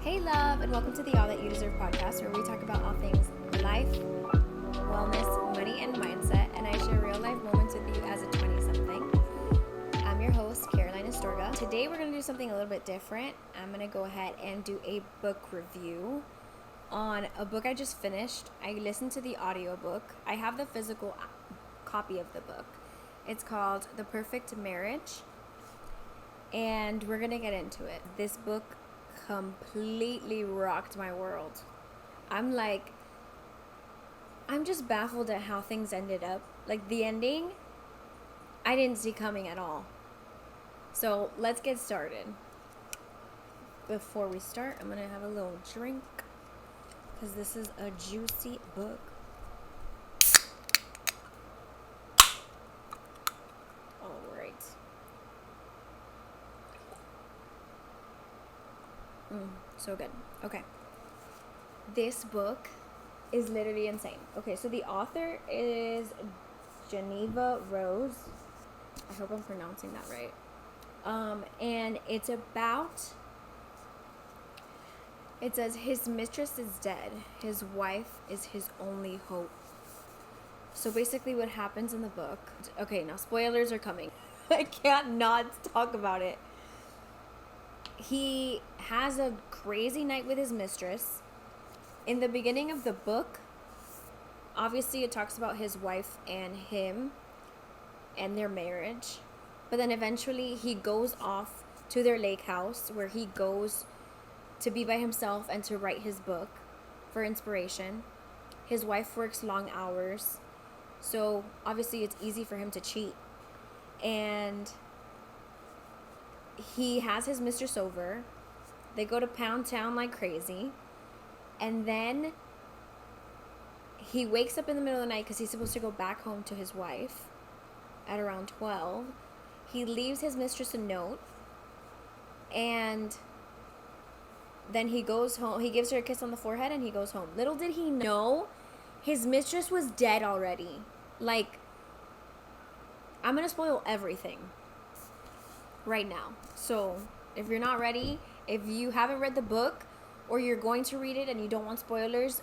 Hey, love, and welcome to the All That You Deserve podcast, where we talk about all things life, wellness, money, and mindset. And I share real life moments with you as a 20 something. I'm your host, Caroline Astorga. Today, we're going to do something a little bit different. I'm going to go ahead and do a book review on a book I just finished. I listened to the audiobook. I have the physical copy of the book. It's called The Perfect Marriage, and we're going to get into it. This book completely rocked my world. I'm just baffled at how things ended up. Like, the ending, I didn't see coming at all. So let's get started. Before we start, I'm gonna have a little drink because this is a juicy book. All right. So good. Okay. This book is literally insane. Okay, so the author is Jeneva Rose. I hope I'm pronouncing that right. And it says his mistress is dead. His wife is his only hope. So basically what happens in the book. Okay, now spoilers are coming. I can't not talk about it. He has a crazy night with his mistress. In the beginning of the book, obviously it talks about his wife and him and their marriage. But then eventually he goes off to their lake house where he goes to be by himself and to write his book for inspiration. His wife works long hours, so obviously it's easy for him to cheat. And he has his mistress over. They go to Pound Town like crazy. And then he wakes up in the middle of the night because he's supposed to go back home to his wife at around 12. He leaves his mistress a note. And then he goes home. He gives her a kiss on the forehead and he goes home. Little did he know, his mistress was dead already. Like, I'm going to spoil everything right now. So, if you're not ready, if you haven't read the book or you're going to read it and you don't want spoilers,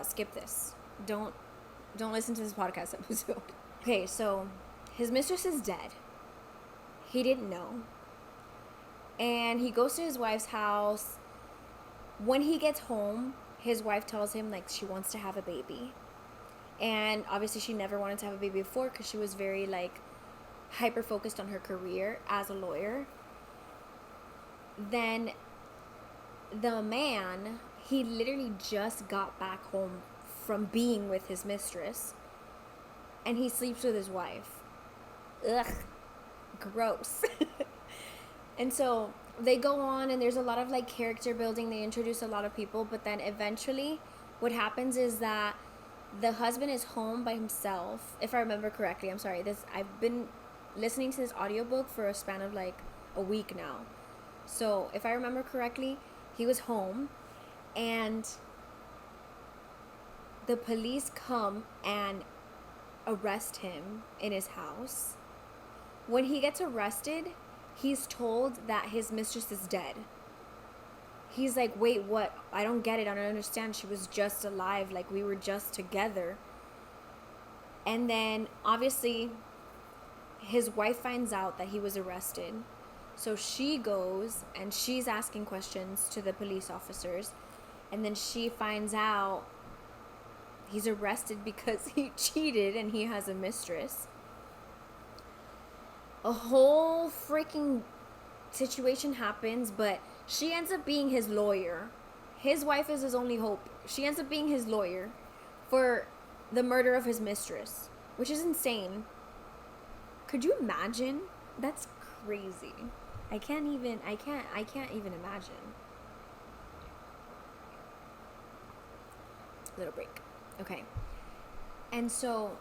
skip this. Don't listen to this podcast episode. Okay, so his mistress is dead. He didn't know. And he goes to his wife's house. When he gets home, his wife tells him, like, she wants to have a baby. And obviously she never wanted to have a baby before because she was very, like, hyper-focused on her career as a lawyer. Then the man, he literally just got back home from being with his mistress. And he sleeps with his wife. Ugh. Gross. And so they go on and there's a lot of like character building. They introduce a lot of people, but then eventually what happens is that the husband is home by himself. If I remember correctly, I'm sorry. I've been listening to this audiobook for a span of like a week now. So if I remember correctly, he was home and the police come and arrest him in his house. When he gets arrested, he's told that his mistress is dead. He's like, wait, what? I don't get it. I don't understand. She was just alive. Like, we were just together. And then, obviously, his wife finds out that he was arrested. So she goes and she's asking questions to the police officers. And then she finds out he's arrested because he cheated and he has a mistress. A whole freaking situation happens, but she ends up being his lawyer. His wife is his only hope. She ends up being his lawyer for the murder of his mistress, which is insane. Could you imagine? That's crazy. I can't even imagine. Little break. Okay. And so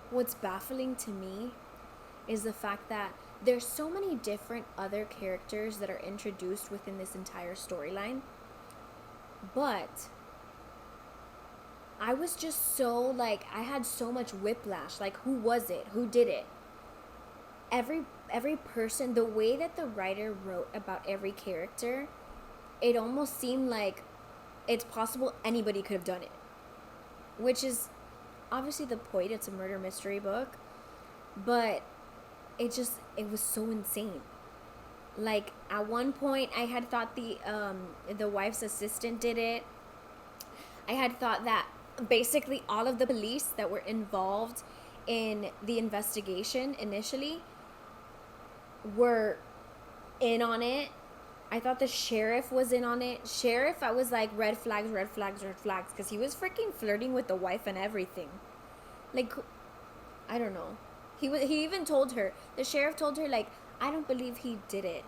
what's baffling to me is the fact that there's so many different other characters that are introduced within this entire storyline. But I was just so, like, I had so much whiplash. Like, who was it? Who did it? every person, the way that the writer wrote about every character, it almost seemed like it's possible anybody could have done it, which is obviously the point. It's a murder mystery book, but it was so insane. Like, at one point I had thought the wife's assistant did it. I had thought that basically all of the police that were involved in the investigation initially were in on it. I thought the sheriff was in on it. Sheriff, I was like, red flags, red flags, red flags, because he was freaking flirting with the wife and everything. Like, I don't know. He even told her, the sheriff told her, like, I don't believe he did it.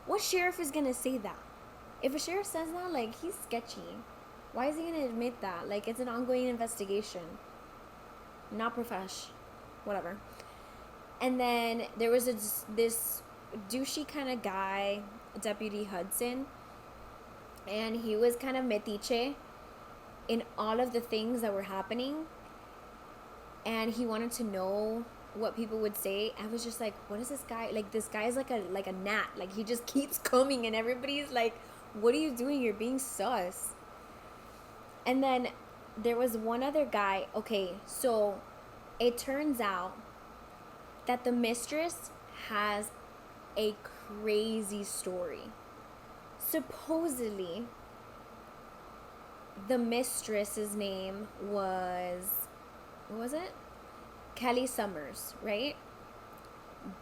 What sheriff is gonna say that? If a sheriff says that, like, he's sketchy. Why is he gonna admit that? Like, it's an ongoing investigation. Not profesh. Whatever. And then there was this douchey kind of guy, Deputy Hudson, and he was kind of metiche in all of the things that were happening, and he wanted to know what people would say. I was just like, what is this guy? Like, this guy is like a gnat. Like, he just keeps coming, and everybody's like, what are you doing? You're being sus. And then there was one other guy. Okay, so it turns out that the mistress has a crazy story. Supposedly, the mistress's name was, what was it? Kelly Summers, right?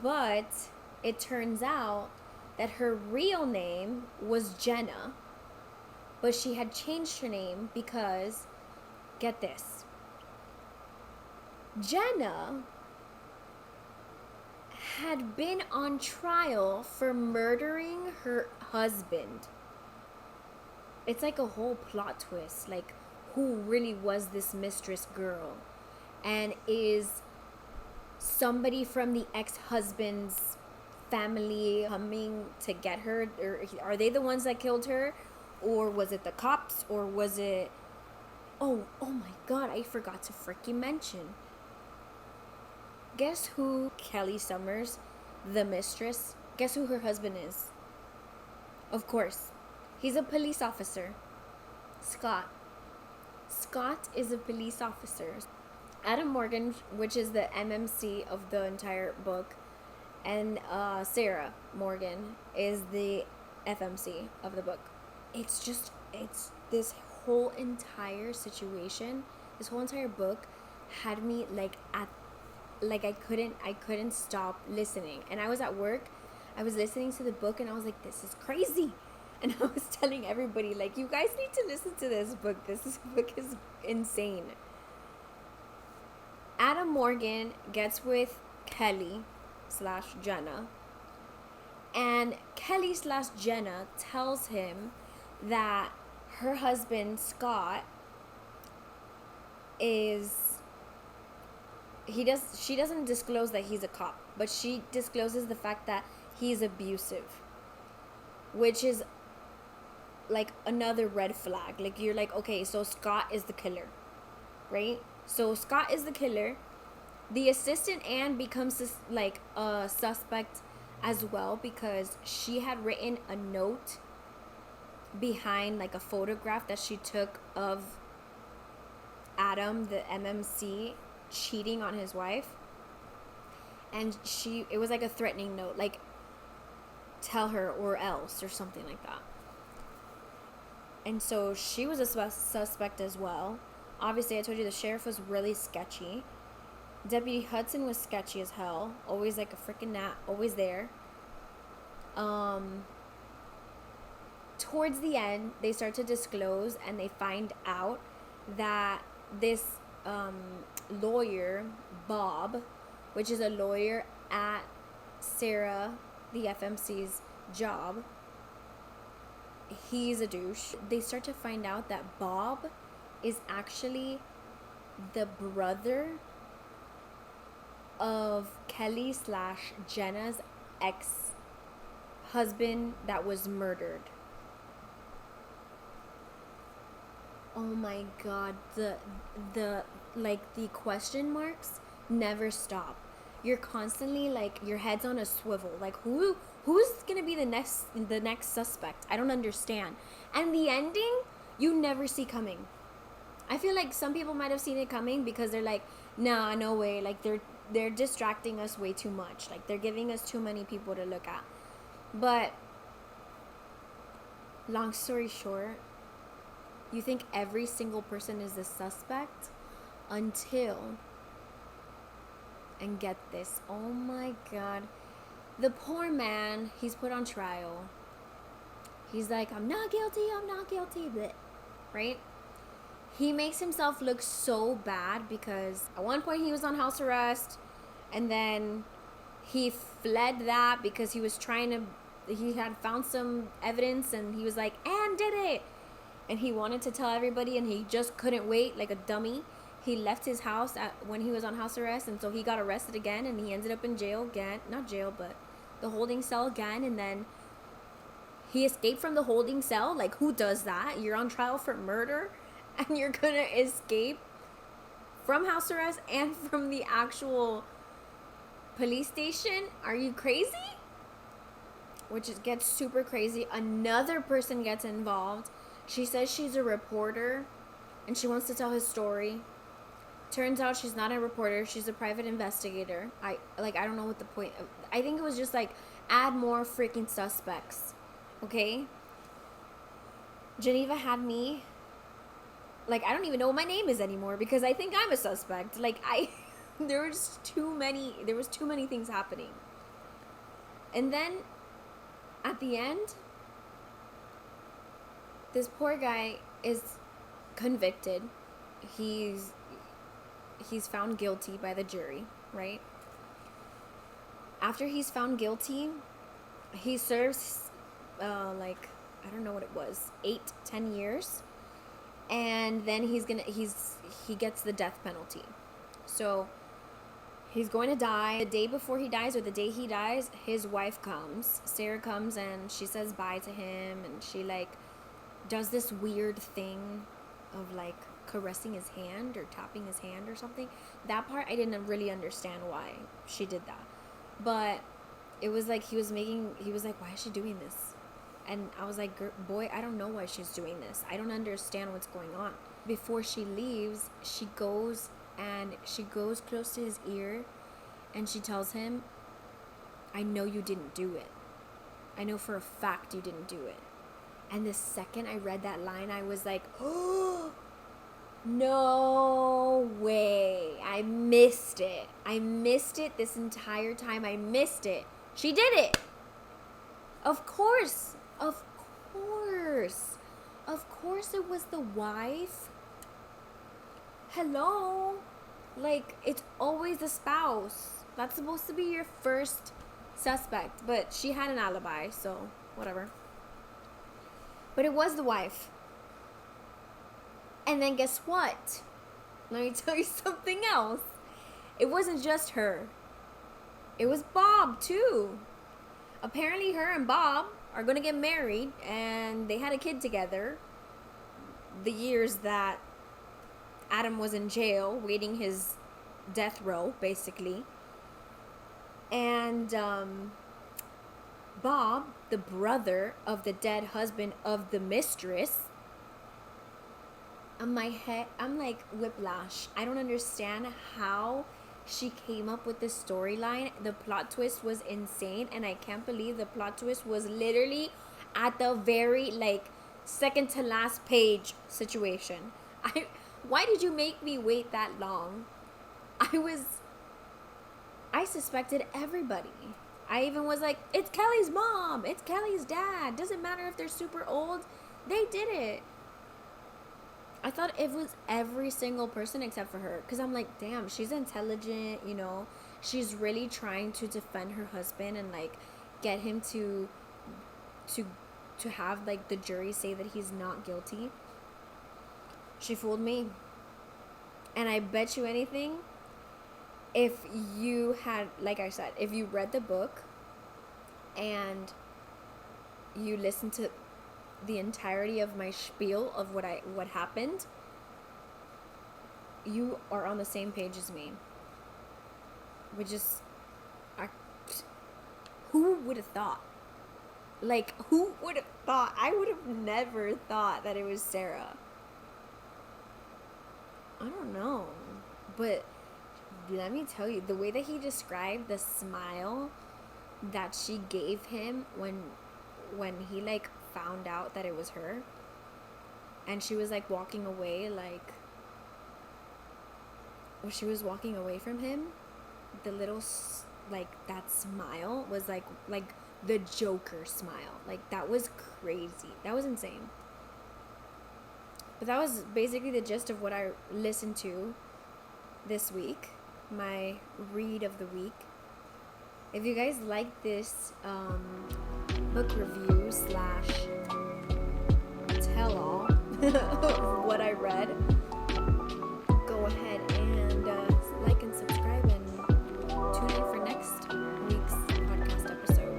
But it turns out that her real name was Jenna, but she had changed her name because, get this, Jenna had been on trial for murdering her husband. It's like a whole plot twist. Like, who really was this mistress girl? And is somebody from the ex-husband's family coming to get her? Or are they the ones that killed her? Or was it the cops? Or was it... Oh my God, I forgot to freaking mention. Guess who Kelly Summers, the mistress, guess who her husband is? Of course. He's a police officer. Scott. Scott is a police officer. Adam Morgan, which is the MMC of the entire book, and Sarah Morgan is the FMC of the book. It's this whole entire situation, this whole entire book had me I couldn't stop listening. And I was at work, I was listening to the book, and I was like, this is crazy. And I was telling everybody, like, you guys need to listen to this book. This book is insane. Adam Morgan gets with Kelly/Jenna, and Kelly/Jenna tells him that her husband Scott is... she doesn't disclose that he's a cop, but she discloses the fact that he's abusive, which is like another red flag. Like, you're like, okay, so Scott is the killer, right? So Scott is the killer. The assistant Anne becomes this, like, a suspect as well, because she had written a note behind, like, a photograph that she took of Adam, the MMC, cheating on his wife. And it was like a threatening note, like, tell her or else, or something like that. And so she was a suspect as well. Obviously, I told you the sheriff was really sketchy. Deputy Hudson was sketchy as hell. Always like a freaking gnat. Always there. Towards the end, they start to disclose, and they find out that this lawyer, Bob, which is a lawyer at Sarah, the FMC's job, he's a douche. They start to find out that Bob is actually the brother of Kelly/Jenna's ex-husband that was murdered. Oh my God, the question marks never stop. you're constantly like your head's on a swivel. Like who's gonna be the next suspect? I don't understand. And the ending, you never see coming. I feel like some people might have seen it coming because they're like, nah, no way. Like they're distracting us way too much. Like they're giving us too many people to look at. But long story short, you think every single person is the suspect until, and get this, oh my god, the poor man, he's put on trial. He's like, I'm not guilty, but right? He makes himself look so bad because at one point he was on house arrest, and then he fled that because he had found some evidence, and he was like, and did it. And he wanted to tell everybody, and he just couldn't wait, like a dummy. He left his house when he was on house arrest, and so he got arrested again, and he ended up in jail again. Not jail, but the holding cell again, and then he escaped from the holding cell. Like, who does that? You're on trial for murder, and you're gonna escape from house arrest and from the actual police station? Are you crazy? Which gets super crazy. Another person gets involved. She says she's a reporter and she wants to tell his story. Turns out she's not a reporter, she's a private investigator. I don't know what the point of, I think it was just like, add more freaking suspects. Okay? Jeneva had me, like, I don't even know what my name is anymore because I think I'm a suspect. Like, there was too many things happening. And then at the end, this poor guy is convicted. He's found guilty by the jury, right? After he's found guilty, he serves like, I don't know what it was, 8-10 years, and then he gets the death penalty. So he's going to die. The day before he dies, or the day he dies, his wife comes. Sarah comes and she says bye to him, and she like does this weird thing of like caressing his hand or tapping his hand or something. That part I didn't really understand why she did that. But it was like he was like, why is she doing this? And I was like, boy, I don't know why she's doing this. I don't understand what's going on. Before she leaves, she goes close to his ear and she tells him, I know you didn't do it. I know for a fact you didn't do it. And the second I read that line, I was like, oh, no way. I missed it. I missed it this entire time. I missed it. She did it. Of course. Of course. Of course it was the wife. Hello. Like, it's always the spouse. That's supposed to be your first suspect. But she had an alibi, so whatever. But it was the wife. And then guess what? Let me tell you something else. It wasn't just her. It was Bob, too. Apparently her and Bob are going to get married, and they had a kid together the years that Adam was in jail waiting his death row, basically. And Bob, the brother of the dead husband of the mistress, on my head, I'm like whiplash. I don't understand how she came up with this storyline. The plot twist was insane, and I can't believe the plot twist was literally at the very like second to last page situation. Why did you make me wait that long? I suspected everybody. I even was like, it's Kelly's mom, it's Kelly's dad. Doesn't matter if they're super old. They did it. I thought it was every single person except for her. Because I'm like, damn, she's intelligent, you know. She's really trying to defend her husband and, like, get him to have, like, the jury say that he's not guilty. She fooled me. And I bet you anything, if you had, like I said, if you read the book and you listened to the entirety of my spiel of what happened, you are on the same page as me, which is would have thought? Like, who would have thought? I would have never thought that it was Sarah. I don't know. But let me tell you, the way that he described the smile that she gave him when he, like, found out that it was her, and she was, like, walking away, like, when she was walking away from him, the little, like, that smile was, like the Joker smile. Like, that was crazy. That was insane. But that was basically the gist of what I listened to this week. My read of the week. If you guys like this book review / tell-all of what I read, go ahead and like and subscribe and tune in for next week's podcast episode.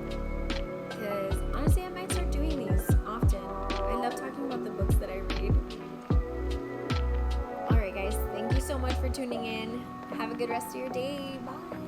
Because honestly, I might start doing these often. I love talking about the books that I read. Alright guys, thank you so much for tuning in. Have a good rest of your day. Bye.